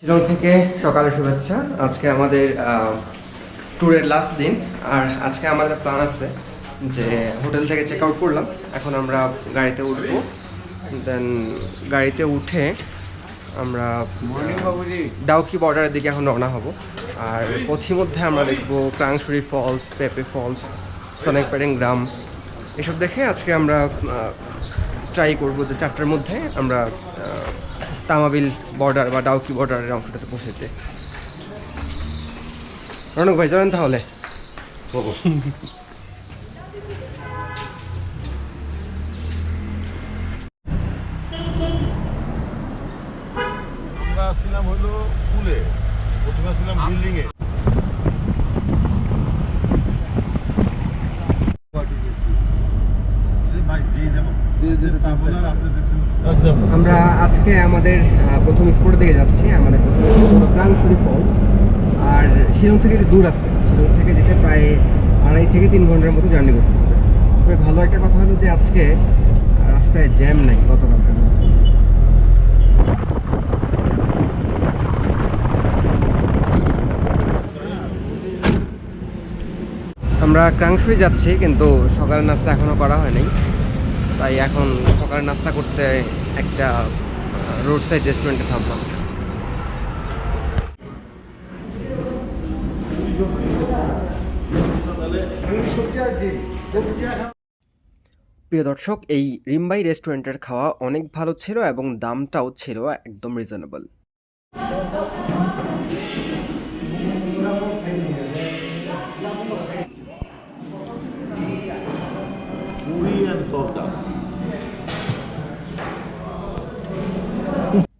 শিলং থেকে সকালে শুভেচ্ছা। আজকে আমাদের ট্যুরের লাস্ট দিন। আর আজকে আমাদের প্ল্যান আছে যে হোটেল থেকে চেক আউট করলাম, এখন আমরা গাড়িতে উঠবো। দেন গাড়িতে উঠে আমরা ডাউকি বর্ডারের দিকে এখন রওনা হব। আর পথিমধ্যে আমরা দেখবো ক্রাংসুরি ফলস, পেপে ফলস, সোনাইপাড়িং গ্রাম, এসব দেখে আজকে আমরা ট্রাই করবো যে 4টার মধ্যে আমরা তামাবিল বর্ডার বা ডাউকি বর্ডারের অংশটাতে পৌঁছেতে। রনক ভাই চলেন তাহলে। আমরা ছিলাম হলো স্কুলে, প্রথমে ছিলাম বিল্ডিং এ। আমরা আজকে আমাদের প্রথম স্পটের দিকে যাচ্ছি। আমাদের প্রথম স্পট হলো ক্রাংসুরি ফলস। আর শিলং থেকে একটু দূর আছে, শিলং থেকে যেতে প্রায় 2.5 থেকে 3 ঘন্টার মতো জার্নি করতে হবে। তবে ভালো একটা কথা হলো যে আজকে রাস্তায় জ্যাম নাই গতকালকের মতো। আমরা ক্রাংসুরি যাচ্ছি, কিন্তু সকালের নাস্তা এখনও করা হয়নি, তাই এখন সকালের নাস্তা করতে একটা রোড সাইড রেস্টুরেন্টে থামলাম। প্রিয় দর্শক, এই রিম্বাই রেস্টুরেন্টের খাওয়া অনেক ভালো ছিল এবং দামটাও ছিল একদম রিজনেবল।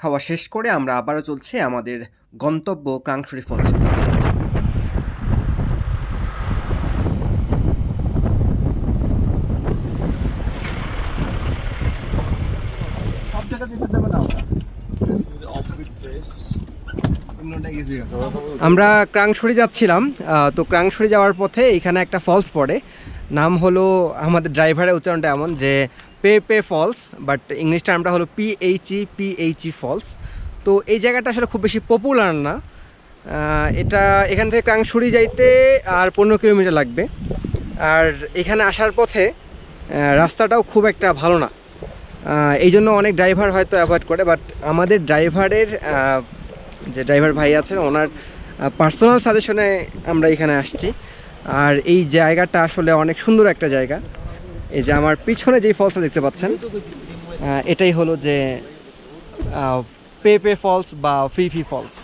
খাওয়া শেষ করে আমরা আবারও চলছে আমাদের গন্তব্য ক্রাংসুরি ফলসের দিকে। আমরা ক্রাংসুরি যাচ্ছিলাম, তো ক্রাংসুরি যাওয়ার পথে এখানে একটা ফলস পড়ে। নাম হলো, আমাদের ড্রাইভারের উচ্চারণটা এমন যে পে ফলস, বাট ইংলিশ টার্মটা হলো পিএইচই ফলস। তো এই জায়গাটা আসলে খুব বেশি পপুলার না। এটা এখান থেকে ক্রাংসুরি যাইতে আর 15 কিলোমিটার লাগবে। আর এখানে আসার পথে রাস্তাটাও খুব একটা ভালো না, এই জন্য অনেক ড্রাইভার হয়তো অ্যাভয়েড করে। বাট আমাদের ড্রাইভারের যে ড্রাইভার ভাই আছেন, ওনার পার্সোনাল সাজেশনে আমরা এখানে আসছি। আর এই জায়গাটা আসলে অনেক সুন্দর একটা জায়গা। এই যে আমার পিছনে যেই ফলসটা দেখতে পাচ্ছেন, এটাই হলো যে পে ফলস বা ফি ফলস।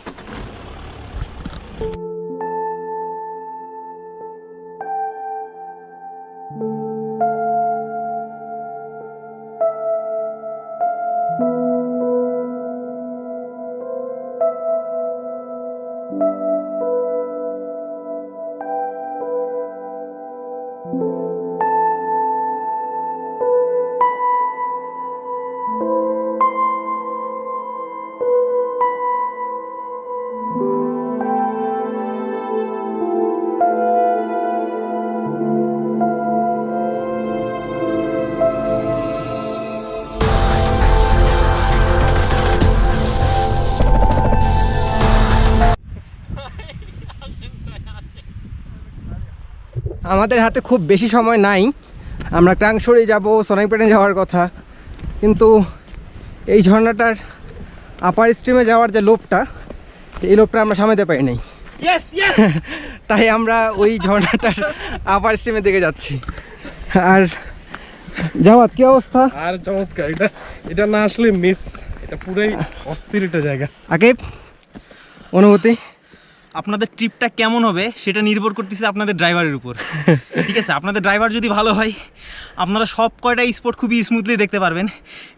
আমাদের হাতে খুব বেশি সময় নাই। আমরা ক্রাংসুরি যাব, সোনাইপাড়ি যাওয়ার কথা, কিন্তু এই ঝর্ণাটার আপার স্ট্রিমে যাওয়ার যে লোভটা, এই লোভটা আমরা সামলাতে পারি নাই। তাই আমরা ওই ঝর্ণাটার আপার স্ট্রিমের দিকে যাচ্ছি। আর জামাত কি অবস্থা? আর চমৎকার, এটা না আসলে মিস, এটা পুরাই অস্থির একটা জায়গা। আকিব, অনুভূতি? আপনাদের ট্রিপটা কেমন হবে সেটা নির্ভর করতেছে আপনাদের ড্রাইভারের উপর। ঠিক আছে, আপনাদের ড্রাইভার যদি ভালো হয়, আপনারা সব কয়টা স্পট খুবই স্মুথলি দেখতে পারবেন।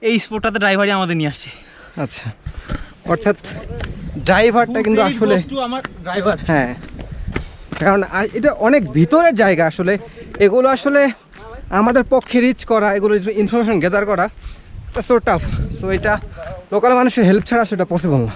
এই স্পটটাতে ড্রাইভারই আমাদের নিয়ে আসছে। আচ্ছা, অর্থাৎ ড্রাইভারটা কিন্তু আসলে আমার ড্রাইভার। হ্যাঁ, কারণ এটা অনেক ভিতরের জায়গা। আসলে এগুলো আসলে আমাদের পক্ষে রিচ করা, এগুলো ইনফরমেশন গ্যাদার করা সো টাফ। সো এটা লোকাল মানুষের হেল্প ছাড়া সেটা পসিবল না।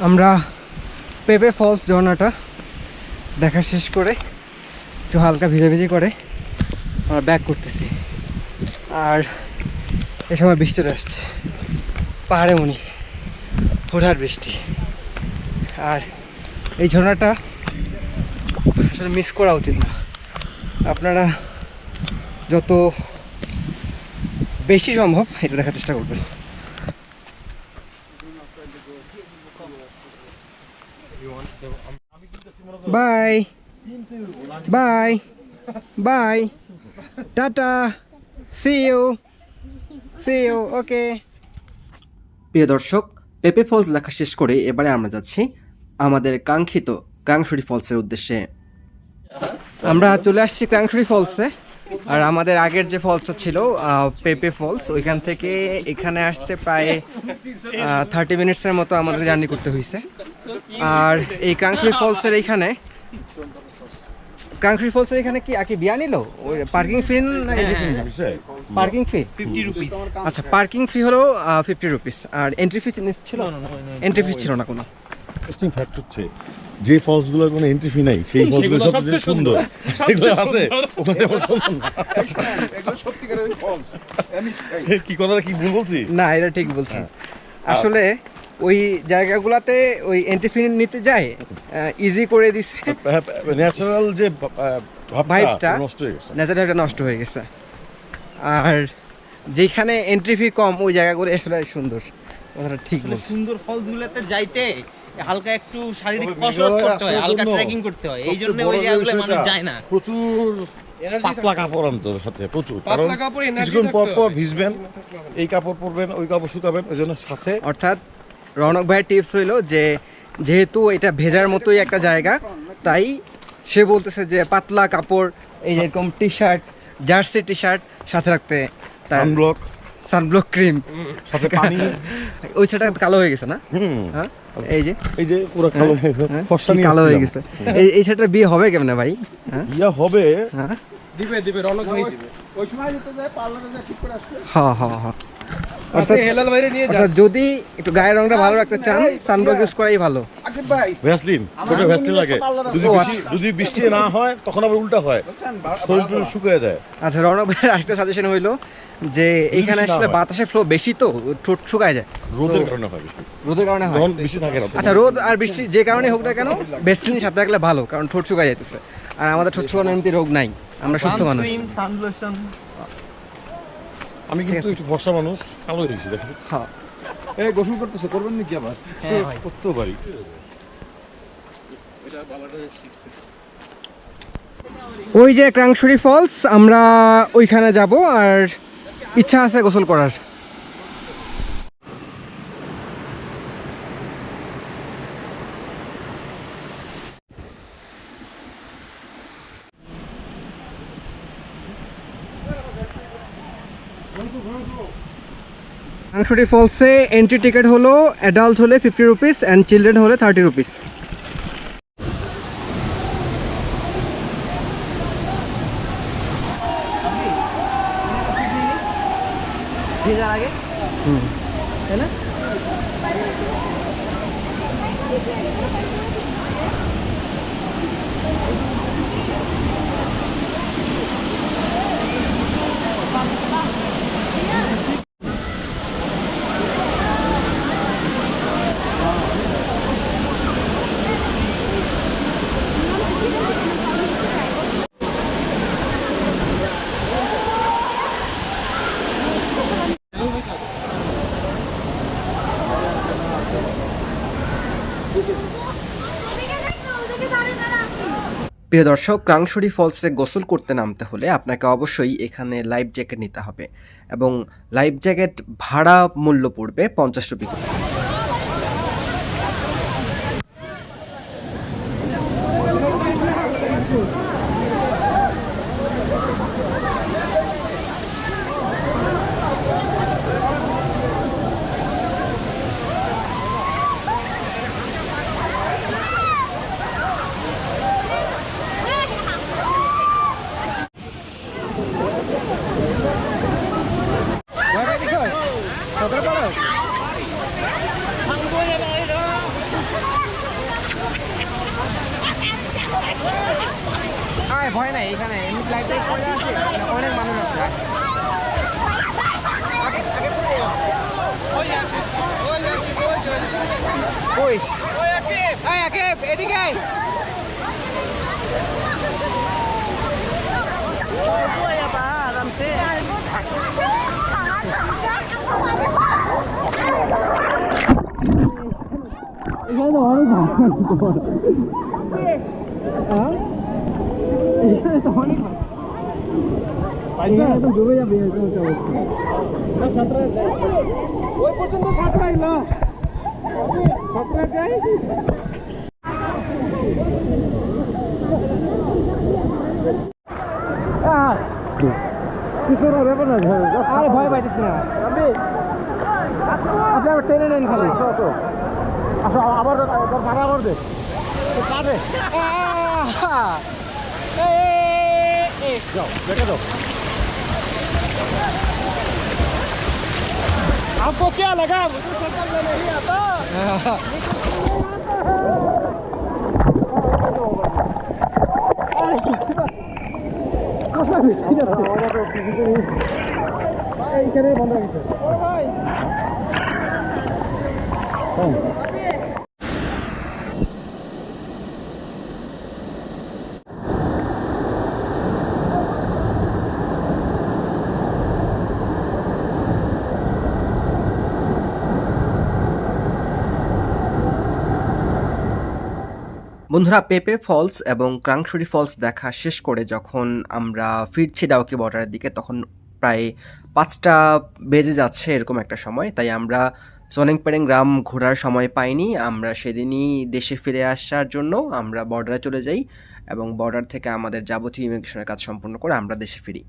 আমরা পেপে ফলস ঝর্ণাটা দেখা শেষ করে একটু হালকা ভিজে করে আমরা ব্যাক করতেছি। আর এ সময় বৃষ্টি চলে আসছে, পাহাড়ে মনি হুটহাট বৃষ্টি। আর এই ঝর্ণাটা আসলে মিস করা উচিত না। আপনারা যত বেশি সম্ভব এটা দেখার চেষ্টা করবেন। Bye bye bye, tata, see you okay. প্রিয় দর্শক, পেপে ফলস দেখা শেষ করে এবারে আমরা যাচ্ছি আমাদের কাঙ্ক্ষিত ক্রাংশুরি ফলসের উদ্দেশ্যে। আমরা চলে আসছি ক্রাংশুরি ফলসে। আর আমাদের আগের যে ফলসটা ছিল পেপে ফলস, ওইখান থেকে এখানে আসতে প্রায় 30 মিনিটসের মতো আমাদের জার্নি করতে হয়েছে। আর এই ক্রাংশুরি ফলসের এখানে কি আকি বিয়া নিল ওই পার্কিং ফি না? পার্কিং ফি 50 রুপিস। আচ্ছা, পার্কিং ফি হলো 50 রুপিস। আর এন্ট্রি ফি ছিল? এন্ট্রি ফি ছিল না কোনো। ইন্টারেস্টিং ফ্যাক্ট হচ্ছে যে ফলসগুলোর কোনো এন্ট্রি ফি নাই সেই ফলসগুলো সবচেয়ে সুন্দর। সেগুলো আছে ওখানে এগুলো সত্যিকারের ফলস। কি কথাটা কি ভুল বলছি? না, এটা ঠিক বলছি। আসলে ওই জায়গাগুলোতে ওই এন্ট্রি ফি নিতে যায়, ইজি করে দিছে, ন্যাচারাল যে ভাইবটা নষ্ট হয়ে গেছে। ন্যাচারালটা নষ্ট হয়ে গেছে। আর যেখানে এন্ট্রি ফি কম ওই জায়গাগুলো আসলে সুন্দর। কথাটা ঠিক বলছি। সুন্দর ফলসগুলোতে যাইতে হালকা একটু শারীরিক কসরত করতে হয়, হালকা ট্রেকিং করতে হয়। এই জন্য ওই জায়গাগুলো মানুষ যায় না। প্রচুর পাতলা কাপড় আনতে সাথে, প্রচুর। কারণ কিছুক্ষণ পর পর ভিজবেন, এই কাপড় পরবেন, ওই কাপড় শুকাবেন, ওই জন্য সাথে। অর্থাৎ রনক ভাইয়ের টিপস হইলো যে যেহেতু এটা ভেজার মতোই একটা জায়গা, তাই সে বলতেছে যে পাতলা কাপড়, এই যেরকম T shirt, jersey T shirt সাথে রাখতে, সানব্লক ক্রিম সাথে পানি। ওই সেটা কালো হয়ে গেছে না? হ্যাঁ, এই যে পুরো কালো হয়ে গেছে, ফর্সা নিয়ে কালো হয়ে গেছে। এই সেটার বিয়ে হবে কেমনে ভাই? বিয়ে হবে, হ্যাঁ দিবে রনক ভাই দিবে। ওই সময় যেতে যায় পার্লারে যায় ঠিক করে আসবে। হ্যাঁ। অর্থাৎ হেলাল ভাইরে নিয়ে যা। যদি একটু গায়ের রংটা ভালো রাখতে চান, সানব্লক ইউজ করাই ভালো। আকিব ভাই ভ্যাসলিন, ছোট ভ্যাসলিন লাগে। যদি বৃষ্টি না হয় তখন আবার উল্টা হয়, শরীর শুকিয়ে যায়। আচ্ছা, রনক ভাইয়ের আরেকটা সাজেশন হইলো যে এইখানে আসলে বাতাসের ফ্লো বেশি, তো ঠোঁট শুকায় যায়। রোদের কারণে হয়, রোদের কারণে হয়, বেশি থাকে না। আচ্ছা, রোদ আর বৃষ্টি যে কারণে হোক না কেন, ভ্যাসলিন সাথে রাখলে ভালো, কারণ ঠোঁট শুকায় যাইতেছে। আর আমাদের ঠোঁট শুকানোর এমনি রোগ নাই, আমরা সুস্থ মানুষ। আমি কিন্তু একটু ফর্সা মানুষ, কালো হয়েছি দেখুন। হ্যাঁ, এই গোসল করতেছে, করবেন নাকি আবার? হ্যাঁ ভাই, করতেও পারি। ওই যে ক্রাংশুরি ফলস, আমরা ওইখানে যাব। আর ইচ্ছা আছে গোসল করার। ক্রাংশুরি ফলসে এন্ট্রি টিকিট হলো অ্যাডাল্ট হলে 50 রুপিস অ্যান্ড চিলড্রেন হলে 30 রুপিস। তাই না? প্রিয় দর্শক, ক্রাংশুরি ফলসে গোসল করতে নামতে হলে আপনাকে অবশ্যই এখানে লাইফ জ্যাকেট নিতে হবে। এবং লাইফ জ্যাকেট ভাড়া মূল্য পড়বে 50 রুপি করে। ভয় নাই, এখানে লাইফ জ্যাকেট পরে আছে, অনেক মানুষ আছে। এদিকে ডুবে যাবে ওই পর্যন্ত সাঁতরাই না, সাঁতরা যায়। আরে ভয় পাইতেছি না, আপনি আবার টেনে নেন খালি। আবার ভাড়া আবার দে যাও, দেখে দাও। आपको क्या लगा? मुझे समझ में नहीं आता। বন্ধুরা, পেপে ফলস এবং ক্রাংশুরি ফলস দেখা শেষ করে যখন আমরা ফিরছি ডাউকি বর্ডারের দিকে, তখন প্রায় 5টা বেজে যাচ্ছে এরকম একটা সময়। তাই আমরা সোনেংপেরেং গ্রাম ঘোরার সময় পাইনি। আমরা সেদিনই দেশে ফিরে আসার জন্য আমরা বর্ডারে চলে যাই এবং বর্ডার থেকে আমাদের যাবতীয় ইমিগ্রেশনের কাজ সম্পূর্ণ করে আমরা দেশে ফিরি।